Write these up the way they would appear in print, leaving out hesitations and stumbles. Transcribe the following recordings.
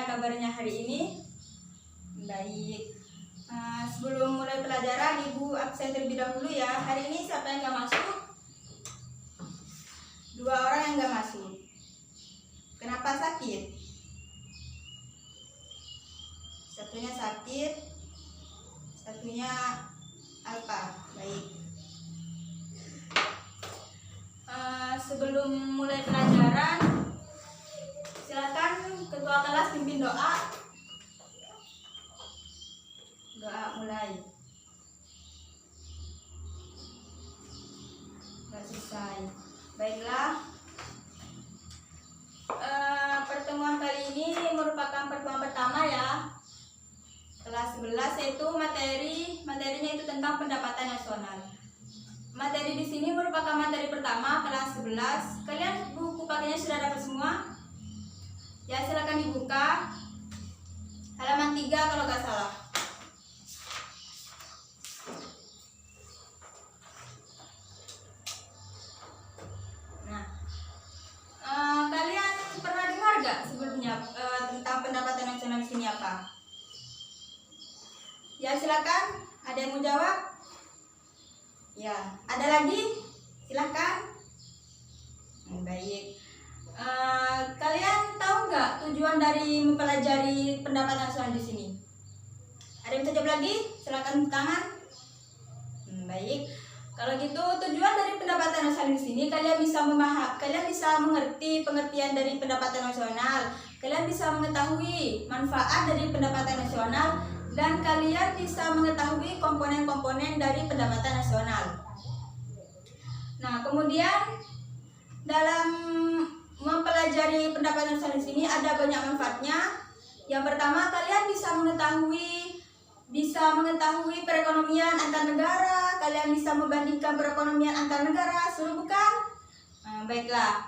kabarnya hari ini? Baik. Sebelum mulai pelajaran, Ibu absen terlebih dahulu ya. Hari ini siapa yang gak masuk? 2 orang yang gak masuk. Kenapa sakit? Satunya sakit, satunya apa? Baik. Sebelum mulai pelajaran, silakan ketua kelas pimpin doa. Doa mulai. Gak selesai. Baiklah. Pertemuan kali ini merupakan pertemuan pertama ya. Kelas 11 yaitu materinya itu tentang pendapatan nasional. Materi di sini merupakan materi pertama kelas 11. Kalian buku pakainya sudah dapat semua? Ya, silakan dibuka. Halaman 3 kalau nggak salah. Nah, kalian pernah dengar nggak sebelumnya tentang pendapatan nasional di sini apa? Ya, silakan. Ada yang mau jawab? Ya, ada lagi? Silahkan. Baik. Kalian tahu nggak tujuan dari mempelajari pendapatan nasional di sini? Ada yang bisa jawab lagi? Silahkan tangan. Baik. Kalau gitu tujuan dari pendapatan nasional di sini kalian bisa mengerti pengertian dari pendapatan nasional. Kalian bisa mengetahui manfaat dari pendapatan nasional. Dan kalian bisa mengetahui komponen-komponen dari pendapatan nasional. Nah, kemudian dalam mempelajari pendapatan nasional di sini ada banyak manfaatnya. Yang pertama, kalian bisa mengetahui perekonomian antar negara. Kalian bisa membandingkan perekonomian antar negara, seru bukan? Baiklah.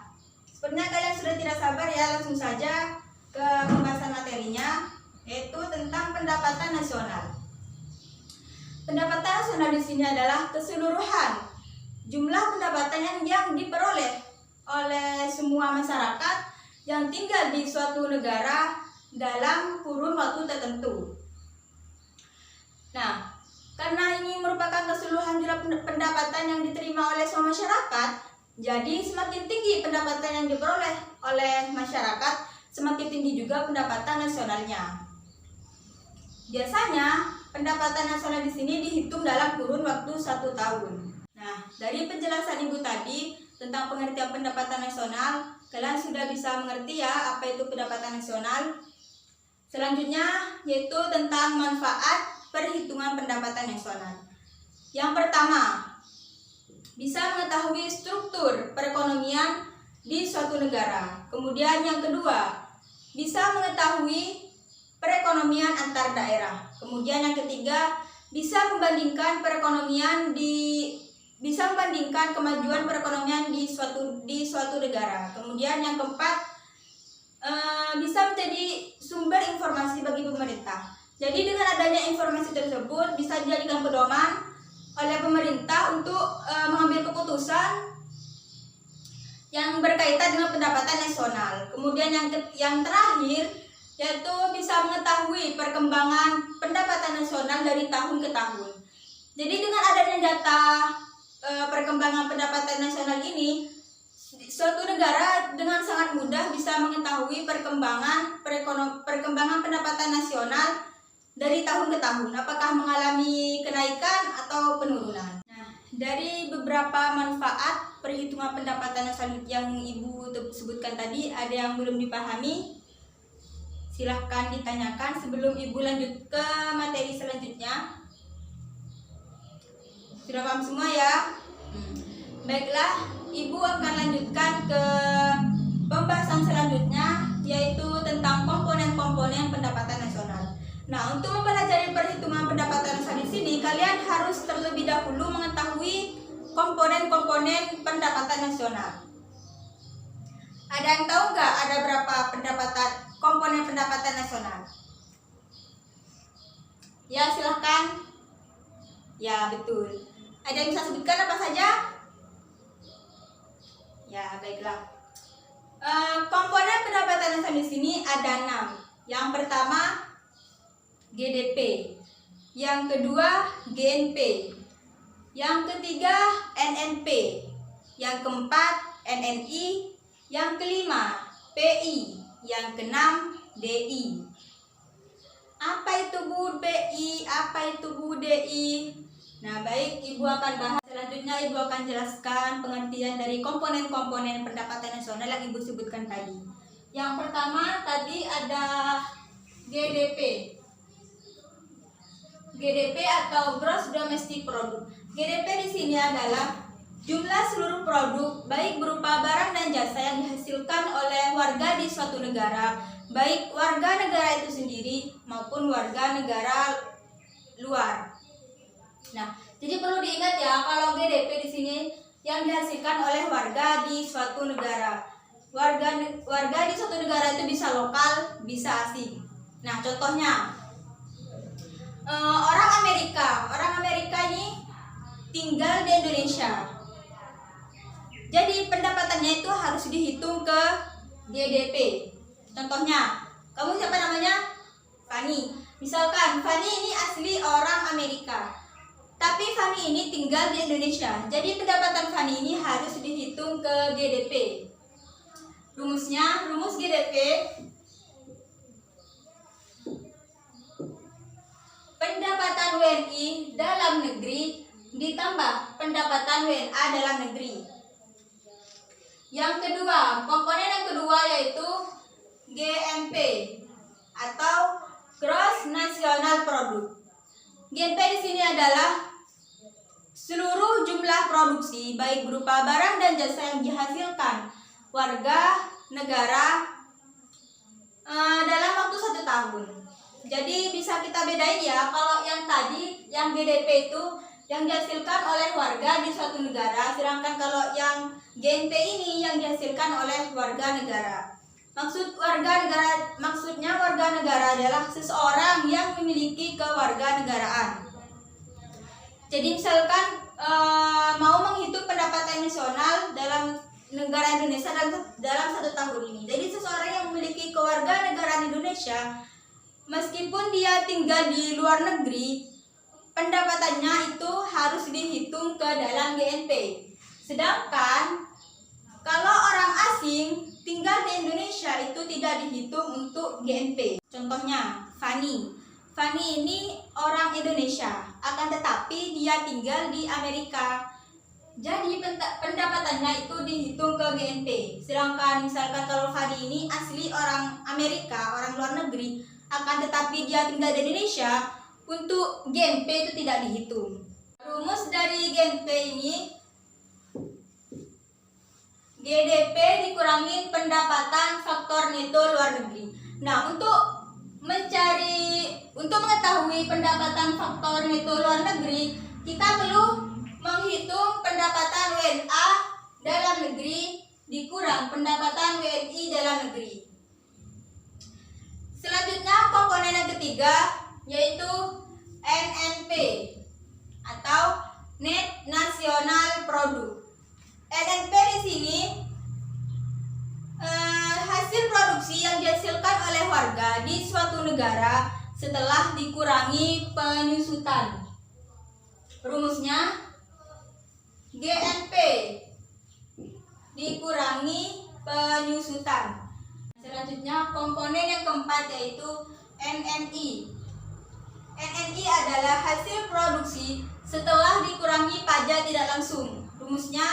Sepertinya kalian sudah tidak sabar ya, langsung saja ke pembahasan materinya, yaitu tentang pendapatan nasional. Pendapatan nasional di sini adalah keseluruhan jumlah pendapatan yang diperoleh oleh semua masyarakat yang tinggal di suatu negara dalam kurun waktu tertentu. Nah, karena ini merupakan keseluruhan jumlah pendapatan yang diterima oleh semua masyarakat, jadi semakin tinggi pendapatan yang diperoleh oleh masyarakat, semakin tinggi juga pendapatan nasionalnya. Biasanya pendapatan nasional di sini dihitung dalam kurun waktu 1 tahun. Nah, dari penjelasan Ibu tadi tentang pengertian pendapatan nasional, kalian sudah bisa mengerti ya apa itu pendapatan nasional. Selanjutnya yaitu tentang manfaat perhitungan pendapatan nasional. Yang pertama, bisa mengetahui struktur perekonomian di suatu negara. Kemudian yang kedua, bisa mengetahui perekonomian antar daerah. Kemudian yang ketiga, bisa membandingkan kemajuan perekonomian di suatu negara. Kemudian yang keempat, bisa menjadi sumber informasi bagi pemerintah. Jadi dengan adanya informasi tersebut bisa dijadikan pedoman oleh pemerintah untuk mengambil keputusan yang berkaitan dengan pendapatan nasional. Kemudian yang terakhir yaitu bisa mengetahui perkembangan pendapatan nasional dari tahun ke tahun. Jadi dengan adanya data perkembangan pendapatan nasional ini, suatu negara dengan sangat mudah bisa mengetahui perkembangan pendapatan nasional dari tahun ke tahun, apakah mengalami kenaikan atau penurunan. Nah, dari beberapa manfaat perhitungan pendapatan nasional yang Ibu sebutkan tadi, ada yang belum dipahami? Silahkan ditanyakan sebelum Ibu lanjut ke materi selanjutnya. Sudah paham semua ya? Baiklah, Ibu akan lanjutkan ke pembahasan selanjutnya, yaitu tentang komponen-komponen pendapatan nasional. Nah, untuk mempelajari perhitungan pendapatan nasional di sini, kalian harus terlebih dahulu mengetahui komponen-komponen pendapatan nasional. Ada yang tahu nggak ada berapa komponen pendapatan nasional? Ya, silahkan. Ya, betul. Ada yang bisa sebutkan apa saja? Ya, baiklah. Komponen pendapatan nasional di sini ada 6. Yang pertama GDP, yang kedua GNP, yang ketiga NNP, yang keempat NNI, yang kelima PI, yang keenam DI. Apa itu Bu PI? Apa itu Bu DI? Nah, baik, Ibu akan bahas. Selanjutnya Ibu akan jelaskan pengertian dari komponen-komponen pendapatan nasional yang Ibu sebutkan tadi. Yang pertama tadi ada GDP. GDP atau Gross Domestic Product. GDP di sini adalah jumlah seluruh produk baik berupa barang dan jasa yang dihasilkan oleh warga di suatu negara, baik warga negara itu sendiri maupun warga negara luar. Nah, jadi perlu diingat ya, kalau GDP di sini yang dihasilkan oleh warga di suatu negara. Warga di suatu negara itu bisa lokal, bisa asing. Nah, contohnya orang Amerika ini tinggal di Indonesia. Jadi pendapatannya itu harus dihitung ke GDP. Contohnya, kamu siapa namanya? Fani. Misalkan Fani ini asli orang Amerika, tapi Fani ini tinggal di Indonesia. Jadi pendapatan Fani ini harus dihitung ke GDP. Rumusnya, rumus GDP pendapatan WNI dalam negeri ditambah pendapatan WNA dalam negeri. Yang kedua, komponen yang kedua yaitu GNP atau Gross National Product. GNP di sini adalah seluruh jumlah produksi baik berupa barang dan jasa yang dihasilkan warga negara dalam waktu 1 tahun. Jadi bisa kita bedain ya, kalau yang tadi yang GDP itu yang dihasilkan oleh warga di suatu negara, sedangkan kalau yang GNP ini yang dihasilkan oleh warga negara. Maksudnya warga negara adalah seseorang yang memiliki kewarganegaraan. Jadi misalkan mau menghitung pendapatan nasional dalam negara Indonesia dalam 1 tahun ini. Jadi seseorang yang memiliki kewarganegaraan Indonesia, meskipun dia tinggal di luar negeri, pendapatannya itu harus dihitung ke dalam GNP. Sedangkan kalau orang asing tinggal di Indonesia itu tidak dihitung untuk GNP. Contohnya Fani. Fani ini orang Indonesia, akan tetapi dia tinggal di Amerika. Jadi pendapatannya itu dihitung ke GNP. Sedangkan misalkan kalau Fani ini asli orang Amerika, orang luar negeri, akan tetapi dia tinggal di Indonesia, untuk GNP itu tidak dihitung. Rumus dari GNP ini, GDP dikurangi pendapatan faktor neto luar negeri. Nah, untuk mengetahui pendapatan faktor neto luar negeri, kita perlu menghitung pendapatan WNA dalam negeri dikurang pendapatan WNI dalam negeri. Selanjutnya komponen yang ketiga yaitu NNP atau Net National Product. NNP di sini hasil produksi yang dihasilkan oleh warga di suatu negara setelah dikurangi penyusutan. Rumusnya GNP dikurangi penyusutan. Selanjutnya komponen yang keempat yaitu NNI. NNI adalah hasil produksi setelah dikurangi pajak tidak langsung. Rumusnya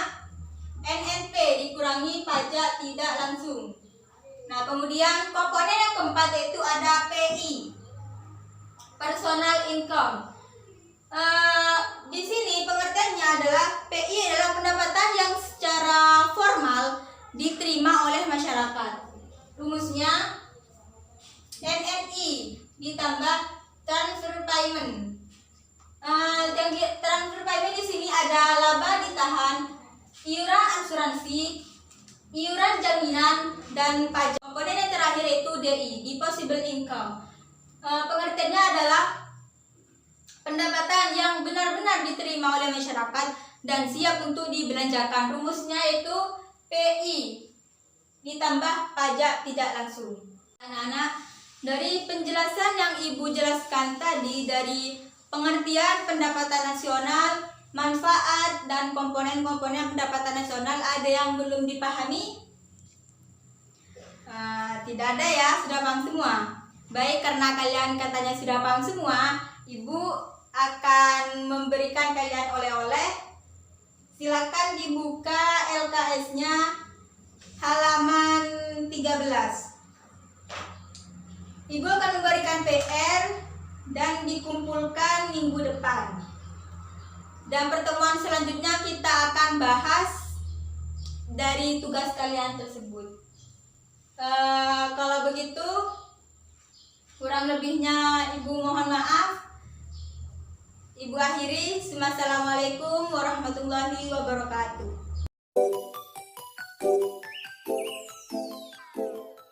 NNP dikurangi pajak tidak langsung. Nah, kemudian komponen yang keempat yaitu ada PI, personal income. Di sini pengertiannya adalah PI adalah pendapatan yang secara formal diterima oleh masyarakat. Rumusnya NNI ditambah transfer payment. Transfer payment di sini ada laba ditahan, iuran asuransi, iuran jaminan, dan pajak. Komponen yang terakhir yaitu DI, disposable income. Pengertiannya adalah pendapatan yang benar-benar diterima oleh masyarakat dan siap untuk dibelanjakan. Rumusnya yaitu PI ditambah pajak tidak langsung. Anak-anak, Dari penjelasan yang Ibu jelaskan tadi, dari pengertian pendapatan nasional, manfaat, dan komponen-komponen pendapatan nasional, ada yang belum dipahami? Tidak ada ya, sudah paham semua. Baik, karena kalian katanya sudah paham semua, Ibu akan memberikan kalian oleh-oleh. Silakan dibuka LKS-nya halaman 13. Ibu akan memberikan PR dan dikumpulkan minggu depan. Dan pertemuan selanjutnya kita akan bahas dari tugas kalian tersebut. Kalau begitu, kurang lebihnya Ibu mohon maaf. Ibu akhiri. Assalamualaikum warahmatullahi wabarakatuh.